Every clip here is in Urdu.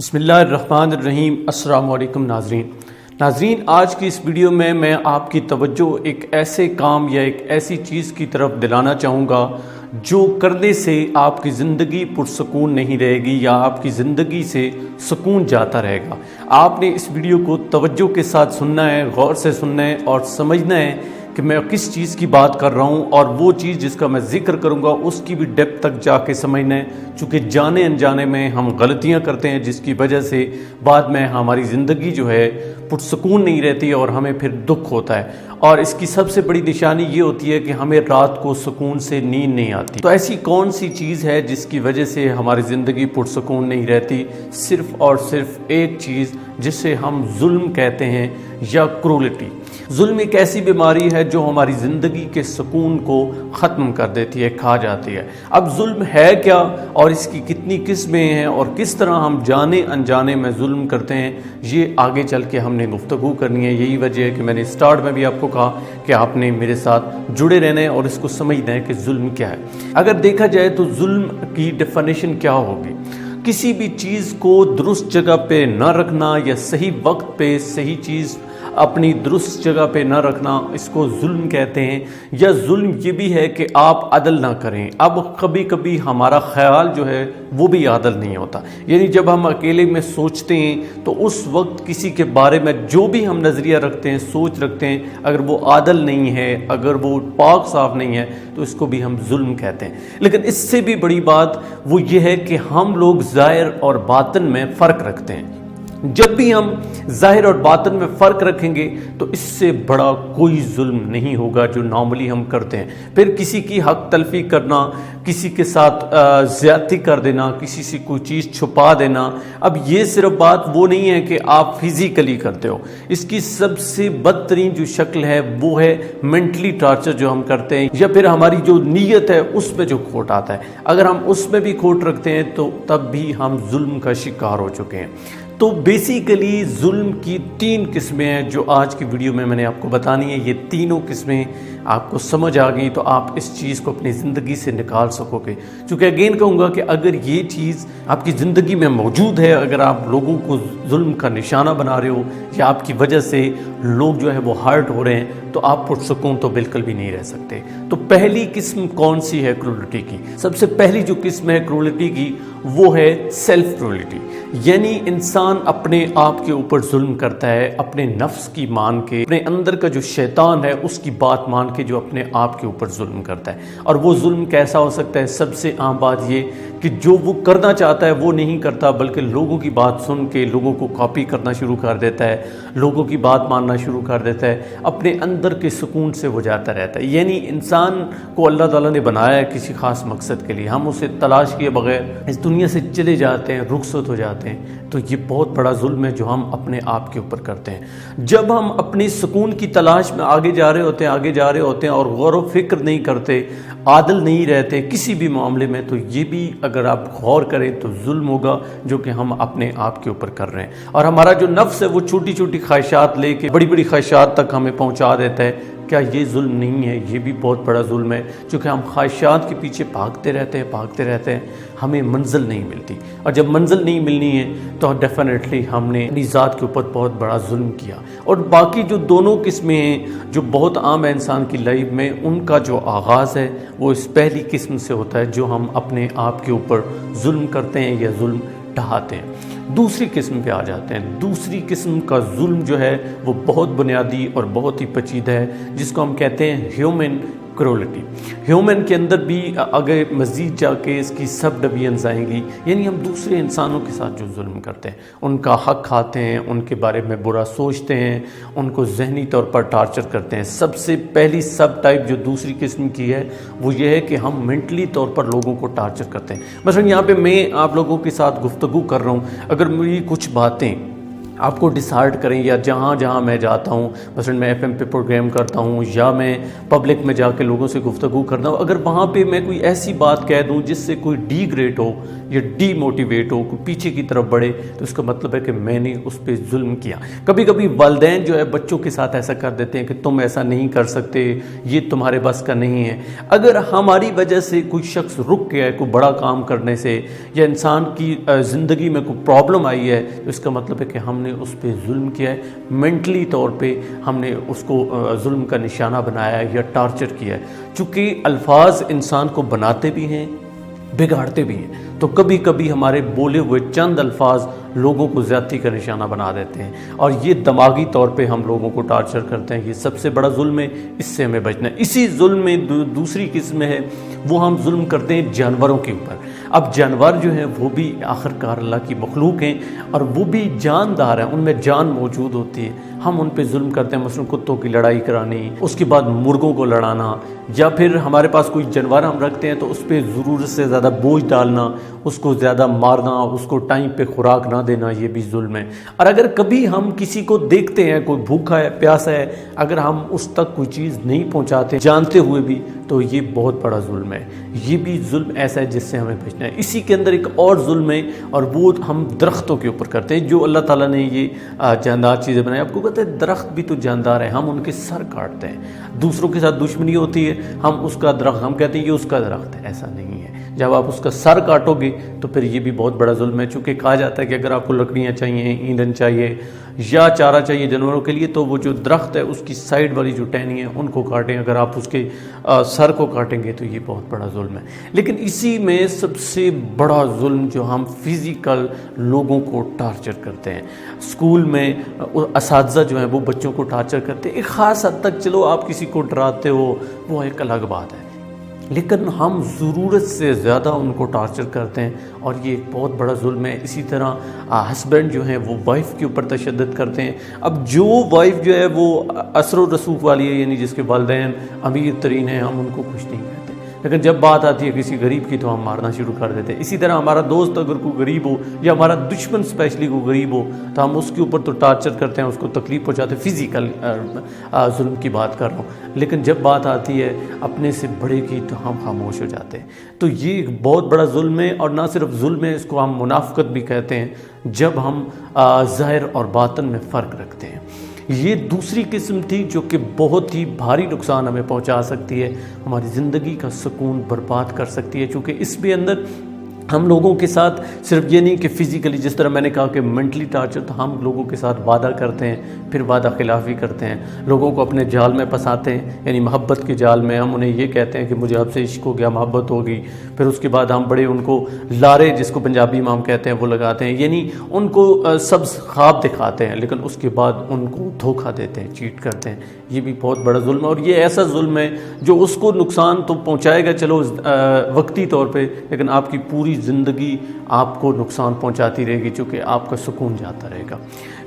بسم اللہ الرحمن الرحیم۔ السلام علیکم ناظرین، آج کی اس ویڈیو میں آپ کی توجہ ایک ایسے کام یا ایک ایسی چیز کی طرف دلانا چاہوں گا جو کرنے سے آپ کی زندگی پرسکون نہیں رہے گی یا آپ کی زندگی سے سکون جاتا رہے گا۔ آپ نے اس ویڈیو کو توجہ کے ساتھ سننا ہے، غور سے سننا ہے اور سمجھنا ہے کہ میں کس چیز کی بات کر رہا ہوں، اور وہ چیز جس کا میں ذکر کروں گا اس کی بھی ڈیپتھ تک جا کے سمجھنا ہے، چونکہ جانے انجانے میں ہم غلطیاں کرتے ہیں جس کی وجہ سے بعد میں ہماری زندگی جو ہے پرسکون نہیں رہتی اور ہمیں پھر دکھ ہوتا ہے، اور اس کی سب سے بڑی نشانی یہ ہوتی ہے کہ ہمیں رات کو سکون سے نیند نہیں آتی۔ تو ایسی کون سی چیز ہے جس کی وجہ سے ہماری زندگی پرسکون نہیں رہتی؟ صرف اور صرف ایک چیز جسے ہم ظلم کہتے ہیں یا کرولٹی۔ ظلم ایک ایسی بیماری ہے جو ہماری زندگی کے سکون کو ختم کر دیتی ہے، کھا جاتی ہے۔ اب ظلم ہے کیا اور اس کی کتنی قسمیں ہیں اور کس طرح ہم جانے انجانے میں ظلم کرتے ہیں، یہ آگے چل کے ہم نے گفتگو کرنی ہے۔ یہی وجہ ہے کہ میں نے سٹارٹ میں بھی آپ کو کہا کہ آپ نے میرے ساتھ جڑے رہنا ہے اور اس کو سمجھنا ہے کہ ظلم کیا ہے۔ اگر دیکھا جائے تو ظلم کی ڈیفینیشن کیا ہوگی؟ کسی بھی چیز کو درست جگہ پہ نہ رکھنا یا صحیح وقت پہ صحیح چیز اپنی درست جگہ پہ نہ رکھنا، اس کو ظلم کہتے ہیں۔ یا ظلم یہ بھی ہے کہ آپ عدل نہ کریں۔ اب کبھی کبھی ہمارا خیال جو ہے وہ بھی عدل نہیں ہوتا، یعنی جب ہم اکیلے میں سوچتے ہیں تو اس وقت کسی کے بارے میں جو بھی ہم نظریہ رکھتے ہیں، سوچ رکھتے ہیں، اگر وہ عادل نہیں ہے، اگر وہ پاک صاف نہیں ہے تو اس کو بھی ہم ظلم کہتے ہیں۔ لیکن اس سے بھی بڑی بات وہ یہ ہے کہ ہم لوگ ظاہر اور باطن میں فرق رکھتے ہیں۔ جب بھی ہم ظاہر اور باطن میں فرق رکھیں گے تو اس سے بڑا کوئی ظلم نہیں ہوگا جو نارملی ہم کرتے ہیں۔ پھر کسی کی حق تلفی کرنا، کسی کے ساتھ زیادتی کر دینا، کسی سے کوئی چیز چھپا دینا، اب یہ صرف بات وہ نہیں ہے کہ آپ فزیکلی کرتے ہو، اس کی سب سے بدترین جو شکل ہے وہ ہے مینٹلی ٹارچر جو ہم کرتے ہیں، یا پھر ہماری جو نیت ہے اس میں جو کھوٹ آتا ہے۔ اگر ہم اس میں بھی کھوٹ رکھتے ہیں تو تب بھی ہم ظلم کا شکار ہو چکے ہیں۔ تو بیسیکلی ظلم کی تین قسمیں ہیں جو آج کی ویڈیو میں نے آپ کو بتانی ہے۔ یہ تینوں قسمیں آپ کو سمجھ آ گئی تو آپ اس چیز کو اپنی زندگی سے نکال سکو گے، چونکہ اگین کہوں گا کہ اگر یہ چیز آپ کی زندگی میں موجود ہے، اگر آپ لوگوں کو ظلم کا نشانہ بنا رہے ہو یا آپ کی وجہ سے لوگ جو ہے وہ ہرٹ ہو رہے ہیں، تو آپ پرسکون تو بالکل بھی نہیں رہ سکتے۔ تو پہلی قسم کون سی ہے کرولٹی کی؟ سب سے پہلی جو قسم ہے کرولٹی کی وہ ہے سیلف کرولٹی، یعنی انسان اپنے آپ کے اوپر ظلم کرتا ہے، اپنے نفس کی مان کے، اپنے اندر کا جو شیطان ہے اس کی بات مان کے جو اپنے آپ کے اوپر ظلم کرتا ہے۔ اور وہ ظلم کیسا ہو سکتا ہے؟ سب سے عام بات یہ کہ جو وہ کرنا چاہتا ہے وہ نہیں کرتا، بلکہ لوگوں کی بات سن کے لوگوں کو کاپی کرنا شروع کر دیتا ہے، لوگوں کی بات ماننا شروع کر دیتا ہے، اپنے اندر کے سکون سے وہ جاتا رہتا ہے۔ یعنی انسان کو اللہ تعالیٰ نے بنایا ہے کسی خاص مقصد کے لیے، ہم اسے تلاش کیے بغیر اس دنیا سے چلے جاتے ہیں، رخصت ہو جاتے ہیں، تو یہ بہت بڑا ظلم ہے جو ہم اپنے آپ کے اوپر کرتے ہیں۔ جب ہم اپنی سکون کی تلاش میں آگے جا رہے ہوتے ہیں اور غور و فکر نہیں کرتے، عادل نہیں رہتے کسی بھی معاملے میں، تو یہ بھی اگر آپ غور کریں تو ظلم ہوگا جو کہ ہم اپنے آپ کے اوپر کر رہے ہیں۔ اور ہمارا جو نفس ہے وہ چھوٹی چھوٹی خواہشات لے کے بڑی بڑی خواہشات تک ہمیں پہنچا دیتا ہے۔ کیا یہ ظلم نہیں ہے؟ یہ بھی بہت بڑا ظلم ہے، چونکہ ہم خواہشات کے پیچھے بھاگتے رہتے ہیں، ہمیں منزل نہیں ملتی، اور جب منزل نہیں ملنی ہے تو ڈیفینیٹلی ہم نے اپنی ذات کے اوپر بہت بڑا ظلم کیا۔ اور باقی جو دونوں قسمیں ہیں جو بہت عام ہے انسان کی لائف میں، ان کا جو آغاز ہے وہ اس پہلی قسم سے ہوتا ہے جو ہم اپنے آپ کے اوپر ظلم کرتے ہیں یا ظلم ڈھاتے ہیں۔ دوسری قسم پہ آ جاتے ہیں۔ دوسری قسم کا ظلم جو ہے وہ بہت بنیادی اور بہت ہی پیچیدہ ہے، جس کو ہم کہتے ہیں ہیومن کرولٹی۔ ہیومن کے اندر بھی اگر مزید جا کے اس کی سب ڈویژنز آئیں گی، یعنی ہم دوسرے انسانوں کے ساتھ جو ظلم کرتے ہیں، ان کا حق کھاتے ہیں، ان کے بارے میں برا سوچتے ہیں، ان کو ذہنی طور پر ٹارچر کرتے ہیں۔ سب سے پہلی سب ٹائپ جو دوسری قسم کی ہے وہ یہ ہے کہ ہم مینٹلی طور پر لوگوں کو ٹارچر کرتے ہیں۔ مثلا یہاں پہ میں آپ لوگوں کے ساتھ گفتگو کر رہا ہوں، اگر میری کچھ باتیں آپ کو ڈسہارٹ کریں، یا جہاں جہاں میں جاتا ہوں، مثلا میں FM پہ پروگرام کرتا ہوں یا میں پبلک میں جا کے لوگوں سے گفتگو کرتا ہوں، اگر وہاں پہ میں کوئی ایسی بات کہہ دوں جس سے کوئی ڈی گریڈ ہو یا ڈی موٹیویٹ ہو، کوئی پیچھے کی طرف بڑھے، تو اس کا مطلب ہے کہ میں نے اس پہ ظلم کیا۔ کبھی کبھی والدین جو ہے بچوں کے ساتھ ایسا کر دیتے ہیں کہ تم ایسا نہیں کر سکتے، یہ تمہارے بس کا نہیں ہے۔ اگر ہماری وجہ سے کوئی شخص رک گیا ہے کوئی بڑا کام کرنے سے، یا انسان کی زندگی میں کوئی پرابلم آئی ہے، تو اس کا مطلب ہے کہ ہم نے اس پہ ظلم کیا ہے، مینٹلی طور پہ ہم نے اس کو ظلم کا نشانہ بنایا ہے یا ٹارچر کیا ہے۔ چونکہ الفاظ انسان کو بناتے بھی ہیں، بگاڑتے بھی ہیں، تو کبھی کبھی ہمارے بولے ہوئے چند الفاظ لوگوں کو زیادتی کا نشانہ بنا دیتے ہیں، اور یہ دماغی طور پہ ہم لوگوں کو ٹارچر کرتے ہیں۔ یہ سب سے بڑا ظلم ہے، اس سے ہمیں بچنا ہے۔ اسی ظلم میں دوسری قسم ہے، وہ ہم ظلم کرتے ہیں جانوروں کے اوپر۔ اب جانور جو ہیں وہ بھی آخر کار اللہ کی مخلوق ہیں، اور وہ بھی جاندار ہیں، ان میں جان موجود ہوتی ہے۔ ہم ان پہ ظلم کرتے ہیں، مثلا کتوں کی لڑائی کرانی، اس کے بعد مرغوں کو لڑانا، یا پھر ہمارے پاس کوئی جانور ہم رکھتے ہیں تو اس پہ ضرورت سے زیادہ بوجھ ڈالنا، اس کو زیادہ مارنا، اس کو ٹائم پہ خوراک نہ دینا، یہ بھی ظلم ہے۔ اور اگر کبھی ہم کسی کو دیکھتے ہیں کوئی بھوکا ہے، پیاسا ہے، اگر ہم اس تک کوئی چیز نہیں پہنچاتے جانتے ہوئے بھی، تو یہ بہت بڑا ظلم ہے۔ یہ بھی ظلم ایسا ہے جس سے ہمیں بچنا ہے۔ اسی کے اندر ایک اور ظلم ہے، اور وہ ہم درختوں کے اوپر کرتے ہیں۔ جو اللہ تعالیٰ نے یہ جاندار چیزیں بنائی، آپ کو پتہ ہے درخت بھی تو جاندار ہے، ہم ان کے سر کاٹتے ہیں۔ دوسروں کے ساتھ دشمنی ہوتی ہے، ہم اس کا درخت، ہم کہتے ہیں یہ اس کا درخت ہے، ایسا نہیں ہے۔ جب آپ اس کا سر کاٹو گے تو پھر یہ بھی بہت بڑا ظلم ہے۔ چونکہ کہا جاتا ہے کہ اگر آپ کو لکڑیاں چاہیے، ایندھن چاہیے یا چارہ چاہیے جانوروں کے لیے، تو وہ جو درخت ہے اس کی سائیڈ والی جو ٹہنی ہے ان کو کاٹیں۔ اگر آپ اس کے سر کو کاٹیں گے تو یہ بہت بڑا ظلم ہے۔ لیکن اسی میں سب سے بڑا ظلم جو ہم فزیکل لوگوں کو ٹارچر کرتے ہیں، اسکول میں اساتذہ جو ہیں وہ بچوں کو ٹارچر کرتے ہیں۔ ایک خاص حد تک چلو آپ کسی کو ڈراتے ہو، وہ ایک الگ بات ہے، لیکن ہم ضرورت سے زیادہ ان کو ٹارچر کرتے ہیں، اور یہ ایک بہت بڑا ظلم ہے۔ اسی طرح ہسبینڈ جو ہیں وہ وائف کے اوپر تشدد کرتے ہیں۔ اب جو وائف جو ہے وہ اثر و رسوخ والی ہے، یعنی جس کے والدین امیر ترین ہیں، ہم ان کو کچھ نہیں کہتے، لیکن جب بات آتی ہے کسی غریب کی تو ہم مارنا شروع کر دیتے ہیں۔ اسی طرح ہمارا دوست اگر کوئی غریب ہو، یا ہمارا دشمن اسپیشلی کوئی غریب ہو، تو ہم اس کے اوپر تو ٹارچر کرتے ہیں، اس کو تکلیف پہنچاتے ہیں، فزیکل ظلم کی بات کر رہا ہوں۔ لیکن جب بات آتی ہے اپنے سے بڑے کی تو ہم خاموش ہو جاتے ہیں۔ تو یہ ایک بہت بڑا ظلم ہے، اور نہ صرف ظلم ہے، اس کو ہم منافقت بھی کہتے ہیں، جب ہم ظاہر اور باطن میں فرق رکھتے ہیں۔ یہ دوسری قسم تھی جو کہ بہت ہی بھاری نقصان ہمیں پہنچا سکتی ہے، ہماری زندگی کا سکون برباد کر سکتی ہے، چونکہ اس کے اندر ہم لوگوں کے ساتھ صرف یہ نہیں کہ فزیکلی، جس طرح میں نے کہا کہ مینٹلی ٹارچر، تو ہم لوگوں کے ساتھ وعدہ کرتے ہیں، پھر وعدہ خلافی کرتے ہیں، لوگوں کو اپنے جال میں پھنساتے ہیں، یعنی محبت کے جال میں۔ ہم انہیں یہ کہتے ہیں کہ مجھے آپ سے عشق ہو گیا، محبت ہوگی، پھر اس کے بعد ہم بڑے ان کو لارے، جس کو پنجابی میں ہم کہتے ہیں، وہ لگاتے ہیں، یعنی ان کو سبز خواب دکھاتے ہیں، لیکن اس کے بعد ان کو دھوکہ دیتے ہیں، چیٹ کرتے ہیں۔ یہ بھی بہت بڑا ظلم ہے، اور یہ ایسا ظلم ہے جو اس کو نقصان تو پہنچائے گا چلو وقتی طور پہ، لیکن آپ کی پوری زندگی آپ کو نقصان پہنچاتی رہے گی، چونکہ آپ کا سکون جاتا رہے گا۔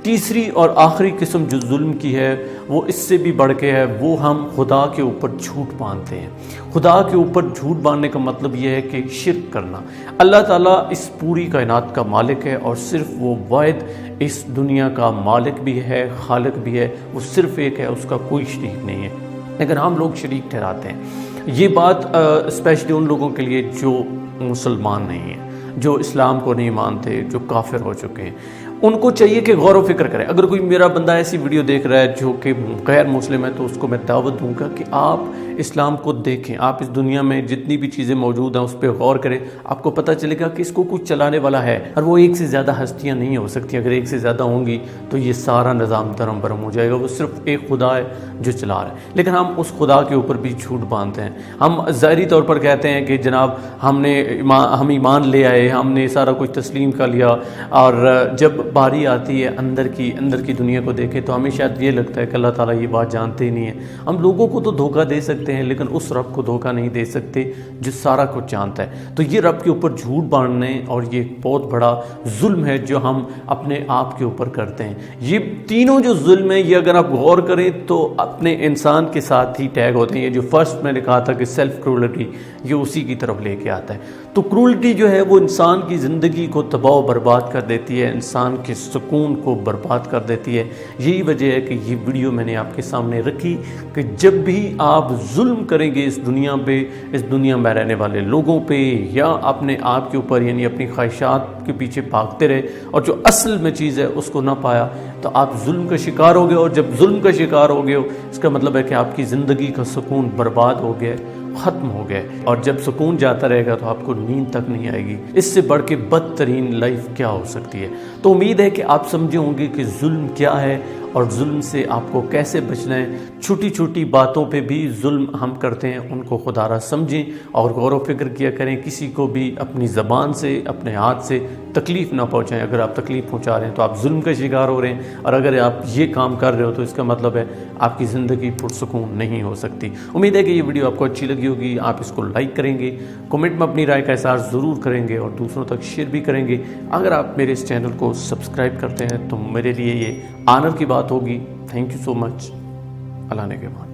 تیسری اور آخری قسم جو ظلم کی ہے وہ اس سے بھی بڑھ کے ہے، وہ ہم خدا کے اوپر جھوٹ باندھتے ہیں۔ خدا کے اوپر جھوٹ باندھنے کا مطلب یہ ہے کہ شرک کرنا۔ اللہ تعالیٰ اس پوری کائنات کا مالک ہے، اور صرف وہ واحد اس دنیا کا مالک بھی ہے، خالق بھی ہے، وہ صرف ایک ہے، اس کا کوئی شریک نہیں ہے، لیکن ہم لوگ شریک ٹھہراتے ہیں۔ یہ بات اسپیشلی ان لوگوں کے لیے جو مسلمان نہیں ہیں، جو اسلام کو نہیں مانتے، جو کافر ہو چکے ہیں، ان کو چاہیے کہ غور و فکر کریں۔ اگر کوئی میرا بندہ ایسی ویڈیو دیکھ رہا ہے جو کہ غیر مسلم ہے، تو اس کو میں دعوت دوں گا کہ آپ اسلام کو دیکھیں، آپ اس دنیا میں جتنی بھی چیزیں موجود ہیں اس پہ غور کریں، آپ کو پتہ چلے گا کہ اس کو کچھ چلانے والا ہے، اور وہ ایک سے زیادہ ہستیاں نہیں ہو سکتی۔ اگر ایک سے زیادہ ہوں گی تو یہ سارا نظام درم برم ہو جائے گا، وہ صرف ایک خدا ہے جو چلا رہا ہے۔ لیکن ہم اس خدا کے اوپر بھی جھوٹ باندھتے ہیں۔ ہم ظاہری طور پر کہتے ہیں کہ جناب ہم ایمان لے آئے، ہم نے سارا کچھ تسلیم کر لیا، اور جب باری آتی ہے اندر کی دنیا کو دیکھیں تو ہمیں شاید یہ لگتا ہے کہ اللہ تعالیٰ یہ بات جانتے ہی نہیں ہے۔ ہم لوگوں کو تو دھوکہ دے سکتے ہیں، لیکن اس رب کو دھوکہ نہیں دے سکتے جو سارا کچھ جانتا ہے۔ تو یہ رب کے اوپر جھوٹ باندھنے اور یہ ایک بہت بڑا ظلم ہے جو ہم اپنے آپ کے اوپر کرتے ہیں۔ یہ تینوں جو ظلم ہیں، یہ اگر آپ غور کریں تو اپنے انسان کے ساتھ ہی ٹیگ ہوتے ہیں۔ یہ جو فرسٹ میں نے کہا تھا کہ سیلف کرولٹی، یہ اسی کی طرف لے کے آتا ہے۔ تو کرولٹی جو ہے وہ انسان انسان کی زندگی کو تباہ و برباد کر دیتی ہے، انسان کے سکون کو برباد کر دیتی ہے۔ یہی وجہ ہے کہ یہ ویڈیو میں نے آپ کے سامنے رکھی کہ جب بھی آپ ظلم کریں گے اس دنیا پہ، اس دنیا میں رہنے والے لوگوں پہ، یا اپنے آپ کے اوپر یعنی اپنی خواہشات کے پیچھے بھاگتے رہے اور جو اصل میں چیز ہے اس کو نہ پایا، تو آپ ظلم کا شکار ہو گئے، اور جب ظلم کا شکار ہو گئے ہو اس کا مطلب ہے کہ آپ کی زندگی کا سکون برباد ہو گیا، ختم ہو گئے، اور جب سکون جاتا رہے گا تو آپ کو نیند تک نہیں آئے گی۔ اس سے بڑھ کے بدترین لائف کیا ہو سکتی ہے؟ تو امید ہے کہ آپ سمجھے ہوں گے کہ ظلم کیا ہے اور ظلم سے آپ کو کیسے بچنا ہے۔ چھوٹی چھوٹی باتوں پہ بھی ظلم ہم کرتے ہیں، ان کو خدا را سمجھیں اور غور و فکر کیا کریں، کسی کو بھی اپنی زبان سے اپنے ہاتھ سے تکلیف نہ پہنچائیں۔ اگر آپ تکلیف پہنچا رہے ہیں تو آپ ظلم کا شکار ہو رہے ہیں، اور اگر آپ یہ کام کر رہے ہو تو اس کا مطلب ہے آپ کی زندگی پرسکون نہیں ہو سکتی۔ امید ہے کہ یہ ویڈیو آپ کو اچھی لگی ہوگی، آپ اس کو لائک کریں گے، کمنٹ میں اپنی رائے کا اظہار ضرور کریں گے اور دوسروں تک شیئر بھی کریں گے۔ اگر آپ میرے اس چینل کو سبسکرائب کرتے ہیں تو میرے لیے یہ آنر کی بات ہوگی۔ تھینک یو سو مچ۔ اللہ نے کے بعد